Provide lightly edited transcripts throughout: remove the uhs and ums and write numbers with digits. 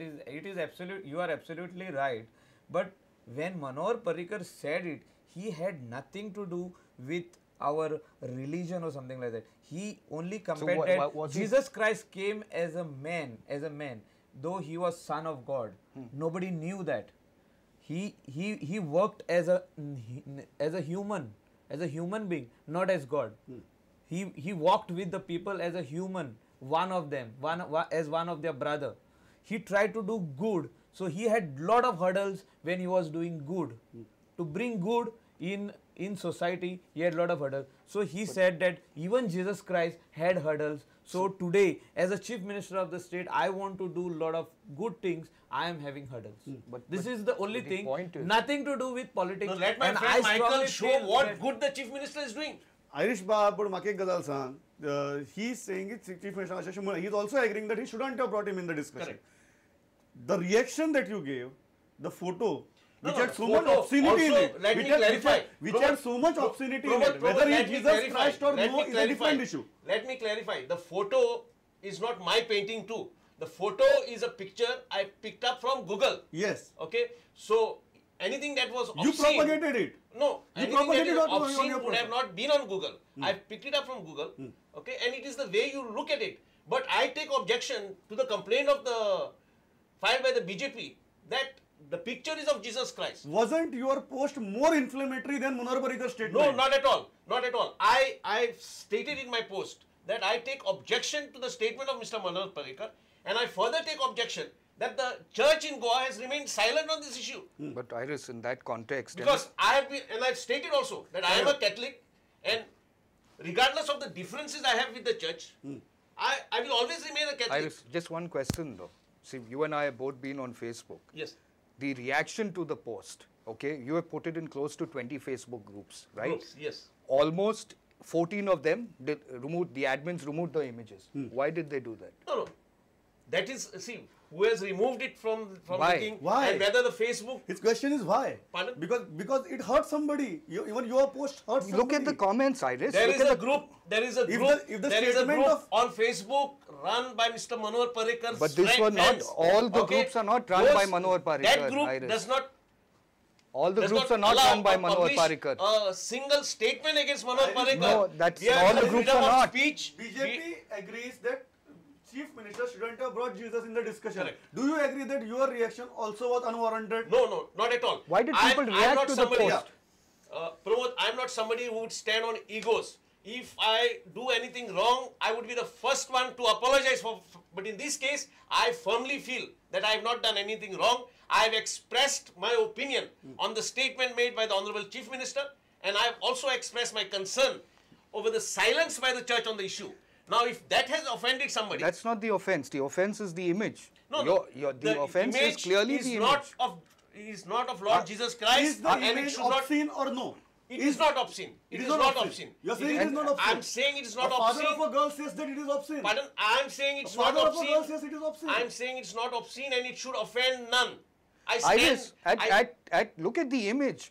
it is absolute. You are absolutely right. But when Manohar Parrikar said it, he had nothing to do with our religion or something like that. He only compared that Jesus Christ came as a man, though he was son of God. Nobody knew that. He worked as a human being, not as God. He walked with the people as a human, one of them, as one of their brother. He tried to do good, so he had lot of hurdles when he was doing good. To bring good in society, he had lot of hurdles. So he said that even Jesus Christ had hurdles. So today, as a chief minister of the state, I want to do lot of good things. I am having hurdles. But this is the only thing. Nothing to do with politics. No, let my friend Michael show what good the chief minister is doing. Irish Bab, but Make Gadal San, he's saying it, Chief Minister Ashish Shimura, he's also agreeing that he shouldn't have brought him in the discussion. Correct. The reaction that you gave, the photo, which had so much obscenity in it, let me clarify. Which had so much obscenity in it, whether he is Jesus Christ or no, is a different issue. Let me clarify. The photo is not my painting too. The photo is a picture I picked up from Google. Yes. Okay. So anything that was obscene, you propagated it. No, you anything that is propagated obscene would have not been on Google. I picked it up from Google. Okay, and it is the way you look at it. But I take objection to the complaint of the filed by the BJP that the picture is of Jesus Christ. Wasn't your post more inflammatory than Manohar Parrikar's statement? No, not at all. Not at all. I stated in my post that I take objection to the statement of Mr. Manohar Parrikar, and I further take objection that the church in Goa has remained silent on this issue. But Iris, in that context, because I have been, and I've stated also that I am a Catholic, and regardless of the differences I have with the church, I will always remain a Catholic. Iris, just one question though. See, you and I have both been on Facebook. Yes. The reaction to the post, okay, you have put it in close to 20 Facebook groups, right? Groups, yes. Almost 14 of them the admins removed the images. Why did they do that? No. That is, see, who has removed it from the thing? Why? And whether the Facebook... His question is why? Pardon? Because it hurts somebody. Even your post hurts somebody. Look at the comments, Iris. There is a group on Facebook run by Mr. Manohar Parrikar's But this was not, all the groups are not run by Manohar Parrikar. That group Iris. does not... All the groups are not run by Manohar Parrikar. A single statement against Manohar Parrikar. No, that's all the groups are not. BJP agrees that Chief Minister shouldn't have brought Jesus in the discussion. Correct. Do you agree that your reaction also was unwarranted? No, not at all. Why did people react to the post? Pramod, I am not somebody who would stand on egos. If I do anything wrong, I would be the first one to apologize for. But in this case, I firmly feel that I have not done anything wrong. I have expressed my opinion on the statement made by the Honorable Chief Minister, and I have also expressed my concern over the silence by the church on the issue. Now, if that has offended somebody... That's not the offence. The offence is the image. No, the offence is clearly the image. Is not of Lord Jesus Christ. Is the image obscene or no? It is not obscene. It is not obscene. You are saying it is not obscene. I am saying it is not The obscene. father of a girl says that it is obscene. Pardon? I am saying it's not obscene. The obscene. father of a girl says it is obscene. I am saying it's not obscene and it should offend none. Look at the image.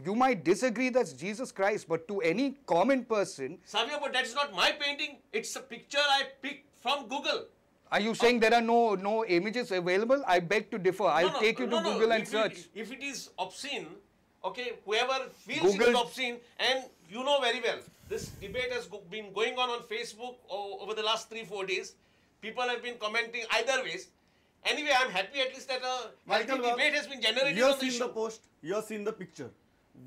You might disagree that's Jesus Christ, but to any common person... Savio, but that is not my painting. It's a picture I picked from Google. Are you saying there are no images available? I beg to differ. I'll take you to Google and search. If it is obscene, okay, whoever feels it is obscene, and you know very well, this debate has been going on Facebook over the last 3-4 days. People have been commenting either ways. Anyway, I am happy at least that a debate has been generated. You have seen the post, you have seen the picture.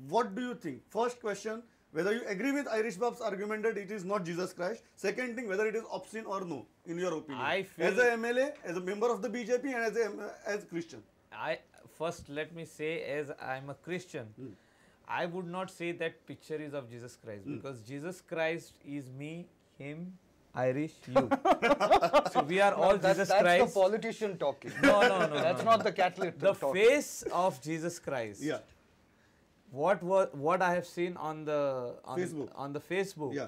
What do you think? First question, whether you agree with Irish Bab's argument that it is not Jesus Christ. Second thing, whether it is obscene or no, in your opinion. I feel as a MLA, as a member of the BJP and as a Christian. First let me say, as I am a Christian, I would not say that picture is of Jesus Christ, because Jesus Christ is me, him, Irish, you. So we are all Jesus Christ. That's the politician talking. No. That's not the Catholic talking. The face of Jesus Christ. Yeah. What I have seen on the Facebook. Yeah.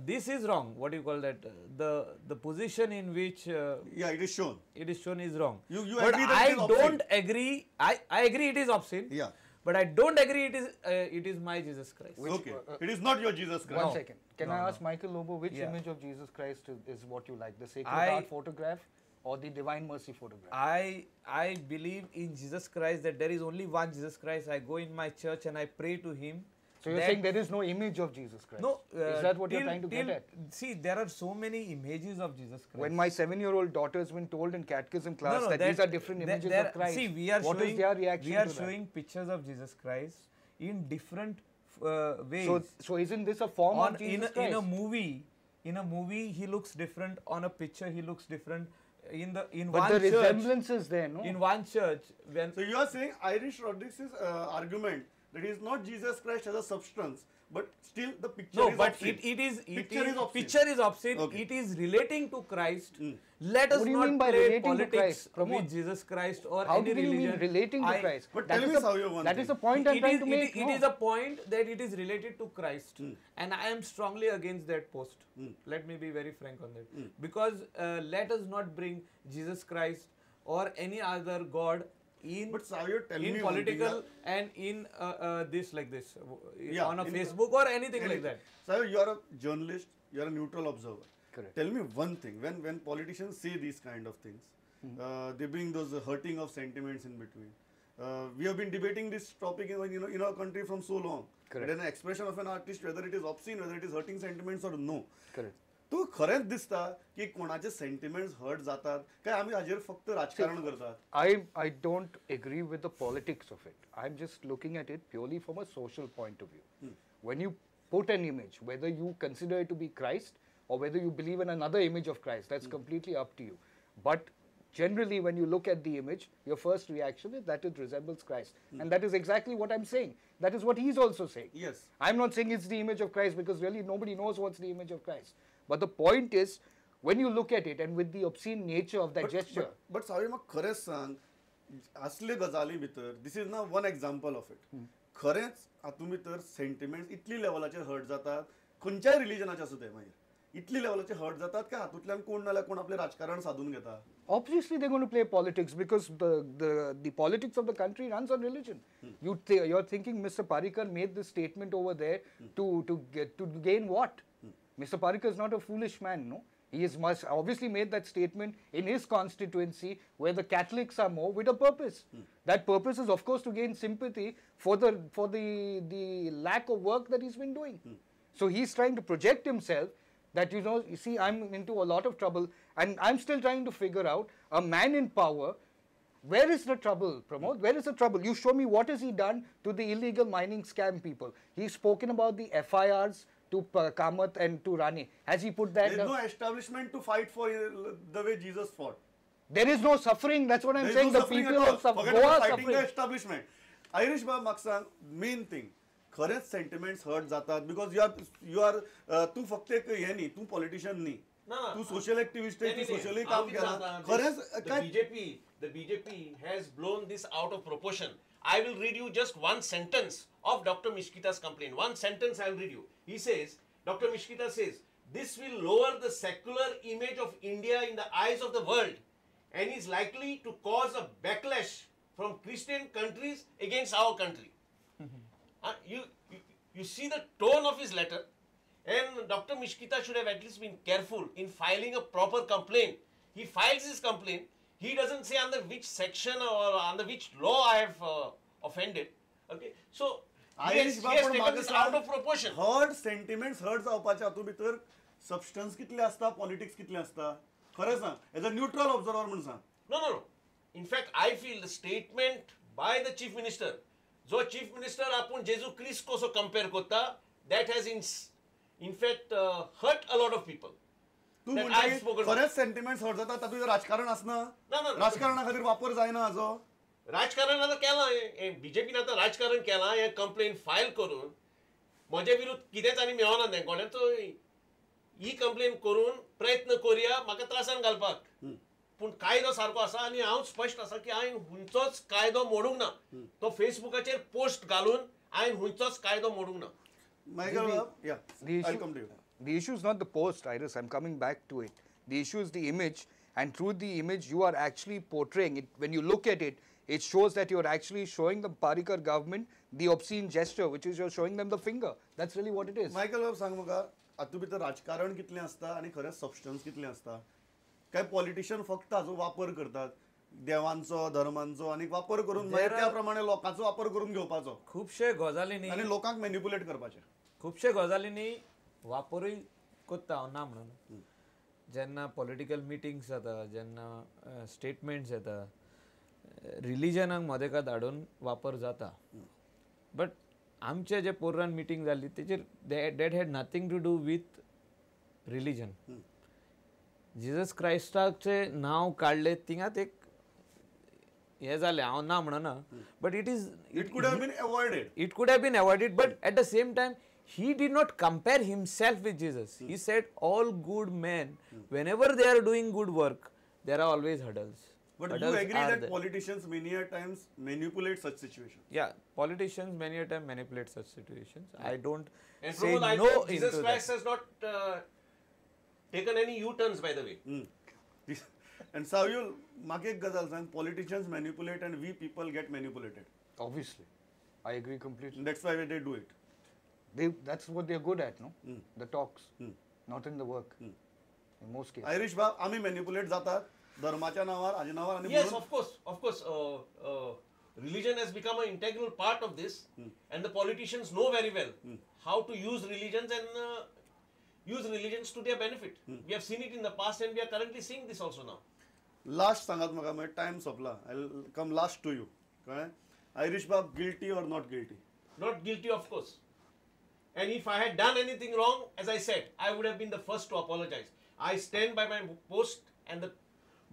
This is wrong. What do you call that? The position in which it is shown. It is shown is wrong. You but agree that I it is obscene? don't agree. I agree it is obscene. Yeah. But I don't agree it is my Jesus Christ. Okay. It is not your Jesus Christ. One second. Can I ask Michael Lobo which image of Jesus Christ is what you like? The Sacred Heart photograph or the Divine Mercy photograph? I believe in Jesus Christ, that there is only one Jesus Christ. I go in my church and I pray to him. So you're saying there is no image of Jesus Christ? No. Is that what you're trying to get at? See, there are so many images of Jesus Christ. When my 7-year-old daughter has been told in catechism class that these are different images of Christ, see, we are what showing, is their reaction we are to showing pictures of Jesus Christ in different ways. So isn't this a form of Jesus Christ? In a movie, he looks different. On a picture, he looks different. But one the church, resemblance is there, no? in one church, when So you are saying Irish Rodriguez's argument that is not Jesus Christ as a substance, but still the picture no, is but obscene. picture is obscene. Okay. It is relating to Christ. Let us What do you not mean by play relating to politics Christ? Pramod? with Jesus Christ or How any do you religion. mean relating to Christ? But That tell is me the- how you want That is the things. point I'm trying to make. It is a point that it is related to Christ, and I am strongly against that post. Let me be very frank on that, because let us not bring Jesus Christ or any other God in But Savio, tell me one thing, political and in this like this Yeah, on a in- Facebook or anything like that. Savio, you are a journalist, you are a neutral observer. Correct. Tell me one thing, when politicians say these kind of things, they bring those hurting of sentiments in between. We have been debating this topic in our country from so long. Correct. Then an expression of an artist, whether it is obscene, whether it is hurting sentiments or no. Correct. तो खरेंच दिसता की कोणाचे sentiments hurt जातात काय आम्ही हाजेर फक्त राजकारण करतात I don't agree with the politics of it. I'm just looking at it purely from a social point of view. When you put an image, whether you consider it to be Christ or whether you believe in another image of Christ, that's completely up to you. But generally, when you look at the image, your first reaction is that it resembles Christ. And that is exactly what I'm saying. That is what he's also saying. Yes. I'm not saying it's the image of Christ because really nobody knows what's the image of Christ. But the point is, when you look at it and with the obscene nature of that gesture, but Save म्हाका खरेंच सांग असले गजाली भितर this is ना one example of it खरेंच हातूंत भितर सेंटिमेंट्स इतली लेवलाचेर हर्ट जातात खंयच्याय रिलीजनाचे आसूं ते मागीर इतली लेवलाचेर हर्ट जातात काय हातूंतल्यान कोण नाल्यार कोण आपलें राजकारण साधून घेता obviously they're going to play politics because the politics of the country runs on religion. You're thinking Mr. Parikar made this statement over there to gain what? Mr. Parikar is not a foolish man, no? He must obviously made that statement in his constituency where the Catholics are more with a purpose. That purpose is of course to gain sympathy for the lack of work that he's been doing. So he's trying to project himself that you see, I'm into a lot of trouble and I'm still trying to figure out a man in power. Where is the trouble, Pramod? Where is the trouble? You show me what has he done to the illegal mining scam people. He's spoken about the FIRs to Kamath and to Rane. Has he put that? There is no establishment to fight for the way Jesus fought. There is no suffering. That's what I'm There is saying. no The suffering people at all. of Forget Goa about are fighting the suffering. establishment. Irish Bab म्हाका सांग main thing खरेंच sentiments hurt जातात because you are तू फक्त एक हे न्ही तू politician न्ही तू सोशल एक्टिविस्ट आहे तू सोशली काम केला खरेंच काय The BJP has blown this out of proportion. I will read you just one sentence of Dr. Mishkita's complaint. One sentence I will read you. He says, Dr. Mishkita says, this will lower the secular image of India in the eyes of the world and is likely to cause a backlash from Christian countries against our country. You see the tone of his letter, and Dr. Mishkita should have at least been careful in filing a proper complaint. He files his complaint. He doesn't say under which section or under which law I have offended. Okay, so he has taken this out of proportion. Hurt sentiments hurt जावपाच्या हातूंत भितर substance कितले आसता politics कितले आसता खरें सांग as a neutral observer म्हणून सांग No. In fact, I feel the statement by the chief minister, जो chief minister आपण जेजू क्रिस्ट कसो compare करता, that has in fact hurt a lot of people. तू That म्हणटा I've की spoken खरेंच सेंटिमेंट्स हर्ट जाता तातूंत राजकारण आसना No. राजकारणा खातीर वापर जायना हाजो राजकारण आता केलां बीजेपीन आता राजकारण केलां हे कंप्लेन फायल करून म्हजे विरुद्ध कितेंच आनी मेळना तेंकोडे तो ही कंप्लेन करून प्रयत्न करुया म्हाका त्रासान घालपाक पूण कायदो सारको आसा आनी हांव स्पश्ट आसा की हांवें हुंयचोच कायदो मोडूंक ना तो फेसबुकाचेर पोस्ट घालून हांवें हुंयचोच कायदो मोडूंक ना Michael, I'll come to you. The issue is not the post, Iris. I'm coming back to it. The issue is the image, and through the image, you are actually portraying it. When you look at it, it shows that you're actually showing the Parikar government the obscene gesture, which is you're showing them the finger. That's really what it is. Michael बाब सांग म्हाका हातूंत भितर राजकारण कितलें आसता आनी खरेंच सबस्टन्स कितलें आसता काय पॉलिटिशियन फक्त हाचो वापर करतात देवांचो धर्मांचो आणि वापर करून मागीर त्या प्रमाणे लोकांचो वापर करून घेवपाचो खुबशे गजालींनी आणि लोकांक मॅनिपुलेट करपाचे खुबशे गजालींनी वापरूय कोत्ता हांव ना म्हणून जेन्ना पॉलिटिकल मिटिंग्स जाता जेन्ना स्टेटमेंट्स येता रिलिजनाक मदेकात हाडून वापर जाता बट आमचे जे पोर्रान मिटींग जाल्ली तेचेर that had nothing to do with religion Jesus क्रायस्टाचे नांव काडले थिंगात एक हे जालें हांव ना म्हणना but it could have been avoided. It could have been avoided, but at the same time, he did not compare himself with Jesus. He said, all good men, whenever they are doing good work, there are always hurdles. But Hurdles you agree are that there. politicians many a times manipulate such situations. Yeah, politicians many a time manipulate such situations. I don't And say Prabhu, I no think Jesus into Christ that. has not taken any U-turns, by the way. And Savyul, म्हाका एक गजाल सांग, politicians manipulate and we people get manipulated. Obviously, I agree completely. And that's why they do it. That's what they're good at, no? The talks, not in the work. In most cases. Irish बाब आम्ही manipulate जातात धर्माच्या नावार हाजे नावार आणि Yes, म्हणून of course. Religion has become an integral part of this, and the politicians know very well how to use religions and use religions to their benefit. We have seen it in the past, and we are currently seeing this also now. Last सांगात म्हाका मागीर time सोंपला I will come last to you कळ्ळें Irish बाब guilty or not guilty Not guilty, of course. And if I had done anything wrong, as I said, I would have been the first to apologize. I stand by my post and the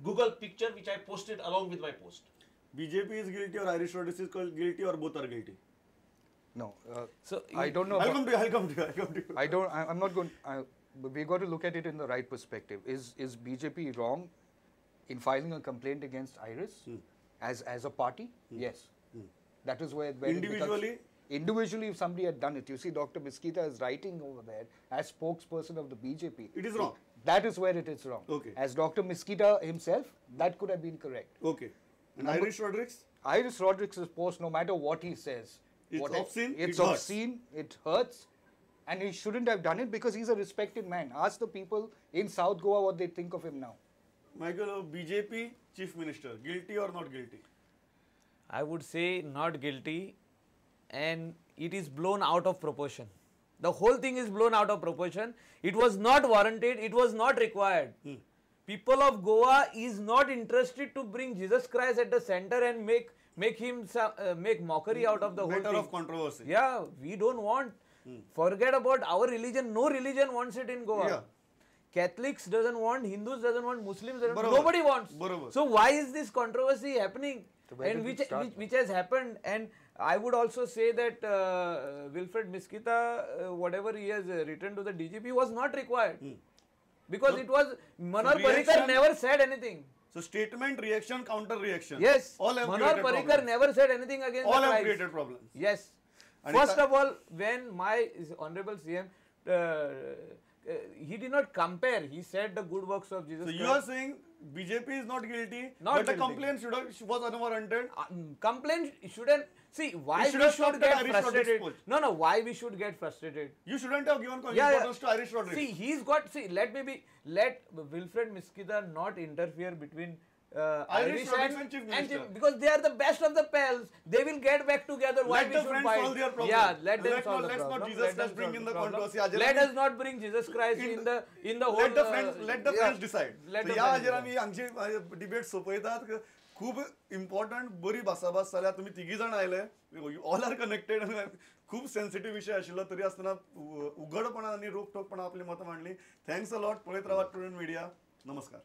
Google picture which I posted along with my post. BJP is guilty or Irish Rodriguez is called guilty or both are guilty? No. So I don't know. I'll about- come to you. I don't. I'm not going. We got to look at it in the right perspective. Is BJP wrong in filing a complaint against Iris as a party? Yes. That is where it Individually? becomes, individually, if somebody had done it, you see, Dr. Miskita is writing over there as spokesperson of the BJP. It is wrong. That is where it is wrong. Okay. As Dr. Miskita himself, that could have been correct. Okay. And Irish Rodriguez? Iris Rodriguez's post, no matter what he says, It's obscene, It's it hurts. obscene. It hurts, and he shouldn't have done it because he's a respected man. Ask the people in South Goa what they think of him now. Michael, BJP chief minister, guilty or not guilty? I would say not guilty, and it is blown out of proportion. The whole thing is blown out of proportion. It was not warranted. It was not required. People of Goa is not interested to bring Jesus Christ at the center and make him make mockery out of the whole Matter thing. of controversy. Yeah, we don't want. Forget about our religion. No religion wants it in Goa. Yeah. Catholics doesn't want, Hindus doesn't want, Muslims doesn't want, Barabar. nobody wants. Barabar. So why is this controversy happening? So where And did it start? which has happened, and I would also say that Wilfred Miskita, whatever he has written to the DGP was not required. Because So- it was, Manor Parrikar reaction- never said anything. So statement, reaction, counter reaction. Yes, All have Manor created Parrikar problems. never said anything against All the have tribes. created problems. Yes. And First it's a- of all, when my Honorable CM, he did not compare. He said the good works of Jesus So Christ. you are saying BJP is not guilty, Not but the guilty. complaint was unwarranted. Complaint shouldn't see why You should we have should stopped get at Irish Rodriguez frustrated. post. No, why we should get frustrated? You shouldn't have given Yeah, importance to Irish Rodriguez. See, he's got. See, let Wilfred Miskita not interfere between Irish Rodriguez and Chief Minister. because they are the best of the pals. They will get back together. Why Let we the should friends fight? solve their problem. Yeah, let them Let's solve not- the let's not problem. Jesus Let them Christ bring solve in the the problem. controversy. Let us not bring Jesus Christ in the whole. let the friends decide. Let So the ह्या friends हाजेर decide. आमी हांगचे debate सोंपयतात खूब important बरी भासाभास जाल्या तुम्ही तिगी जाण आयले ऑल आर कनेक्टेड खूप सेन्सिटिव्ह विषय आशिल्लो तरी आसतना उघडपणा आणि रोखठोकपणा आपली मतं मांडली थँक्स अ लॉट पळयत राहा प्रुडंट मीडिया नमस्कार